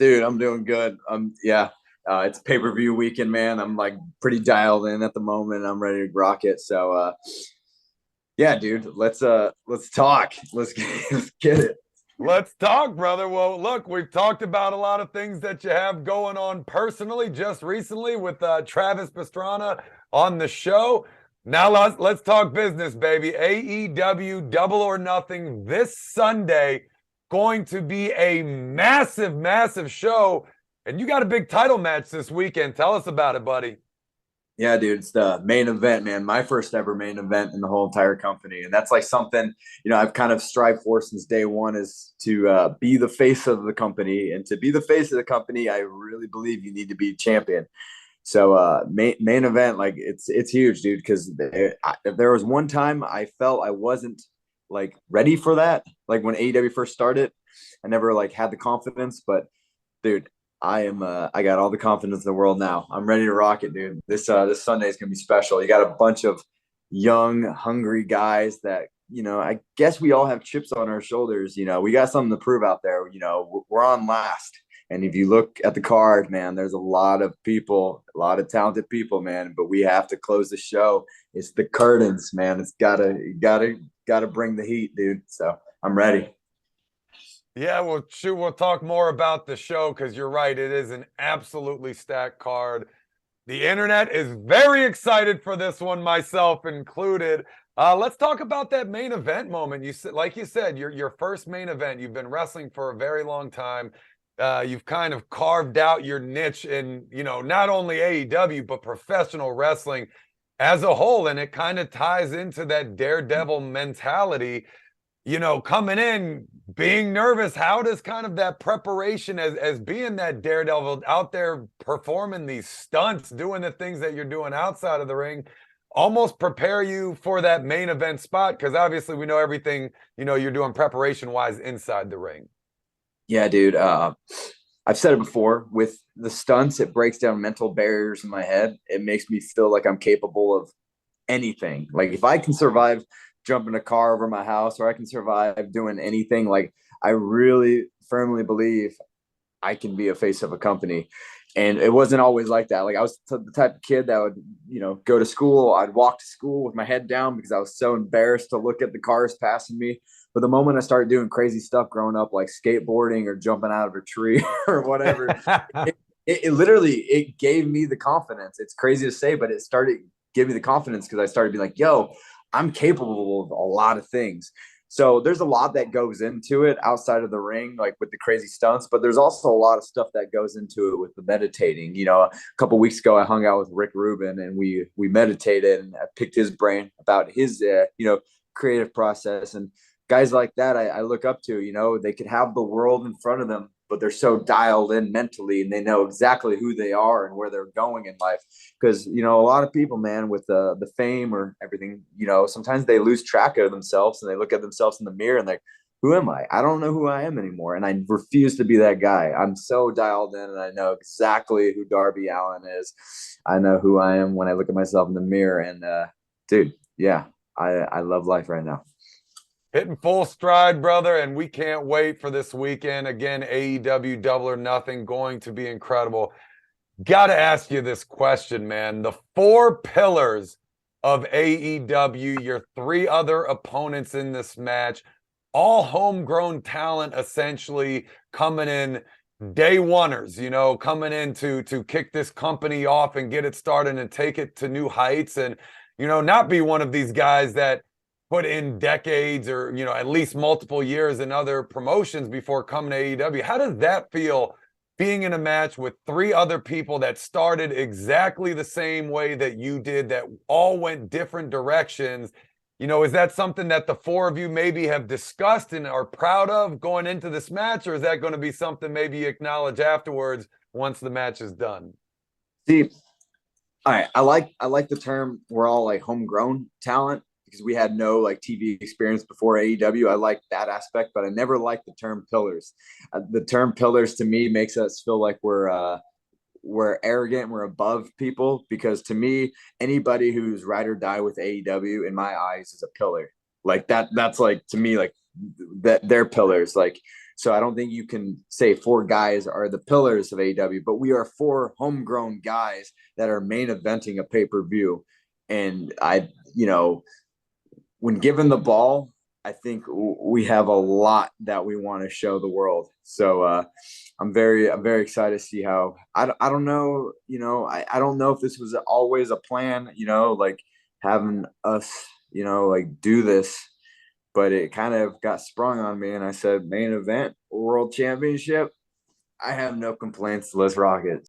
Dude, I'm doing good. Yeah. It's pay-per-view weekend, man. I'm like pretty dialed in at the moment. I'm ready to rock it. So yeah, dude, let's talk. Let's get it. Let's talk, brother. Well, look, we've talked about a lot of things that you have going on personally just recently with Travis Pastrana on the show. Now let's talk business, baby. AEW Double or Nothing this Sunday, going to be a massive, massive show. And you got a big title match this weekend. Tell us about it, buddy. Yeah, dude, it's the main event, man. My first ever main event in the whole entire company. And that's like something, I've kind of strived for since day one is to be the face of the company. And to be the face of the company, I really believe you need to be champion. So main event, like it's huge, dude, because if there was one time I felt I wasn't like ready for that, like when AEW first started, I never like had the confidence, but dude, I got all the confidence in the world now. I'm ready to rock it, dude. This Sunday is gonna be special. You got a bunch of young, hungry guys that, I guess we all have chips on our shoulders. We got something to prove out there. We're on last. And if you look at the card, man, there's a lot of people, a lot of talented people, man. But we have to close the show. It's the curtains, man. It's gotta bring the heat, dude. So I'm ready. Yeah, well, shoot, we'll talk more about the show because you're right. It is an absolutely stacked card. The internet is very excited for this one, myself included. Let's talk about that main event moment. You said, like you said, your first main event. You've been wrestling for a very long time. You've kind of carved out your niche in, not only AEW but professional wrestling as a whole, and it kind of ties into that daredevil mentality. Coming in, being nervous, how does kind of that preparation as being that daredevil out there performing these stunts, doing the things that you're doing outside of the ring, almost prepare you for that main event spot? Because obviously we know everything, you're doing preparation-wise inside the ring. Yeah, dude. I've said it before with the stunts, it breaks down mental barriers in my head. It makes me feel like I'm capable of anything. Like if I can survive jumping a car over my house or I can survive doing anything, like I really firmly believe I can be a face of a company. And it wasn't always like that. Like I was the type of kid that would, go to school. I'd walk to school with my head down because I was so embarrassed to look at the cars passing me. But the moment I started doing crazy stuff growing up, like skateboarding or jumping out of a tree or whatever, it literally, it gave me the confidence. It's crazy to say, but it started giving me the confidence because I started being like, yo, I'm capable of a lot of things. So there's a lot that goes into it outside of the ring, like with the crazy stunts, but there's also a lot of stuff that goes into it with the meditating. A couple of weeks ago, I hung out with Rick Rubin and we meditated and I picked his brain about his, creative process. And guys like that, I look up to, they could have the world in front of them, but they're so dialed in mentally and they know exactly who they are and where they're going in life. Because, a lot of people, man, with the fame or everything, sometimes they lose track of themselves and they look at themselves in the mirror and like, who am I? I don't know who I am anymore. And I refuse to be that guy. I'm so dialed in and I know exactly who Darby Allin is. I know who I am when I look at myself in the mirror. And dude, yeah, I love life right now. Hitting full stride, brother, and we can't wait for this weekend. Again, AEW Double or Nothing, going to be incredible. Got to ask you this question, man. The four pillars of AEW, your three other opponents in this match, all homegrown talent essentially coming in day oneers, coming in to kick this company off and get it started and take it to new heights and, not be one of these guys that put in decades or, at least multiple years in other promotions before coming to AEW. How does that feel being in a match with three other people that started exactly the same way that you did, that all went different directions? Is that something that the four of you maybe have discussed and are proud of going into this match? Or is that going to be something maybe you acknowledge afterwards once the match is done? See, all right, I like the term we're all like homegrown talent because we had no like TV experience before AEW. I like that aspect, but I never liked the term pillars. The term pillars to me makes us feel like we're arrogant, we're above people. Because to me, anybody who's ride or die with AEW in my eyes is a pillar. Like that's like to me like that they're pillars. Like So I don't think you can say 4 guys are the pillars of AEW, but we are 4 homegrown guys that are main eventing a pay-per-view. And when given the ball, I think we have a lot that we want to show the world. So I'm very excited to see how. I don't know, I don't know if this was always a plan, like having us, like do this, but it kind of got sprung on me, and I said, main event, world championship. I have no complaints. Let's rock it.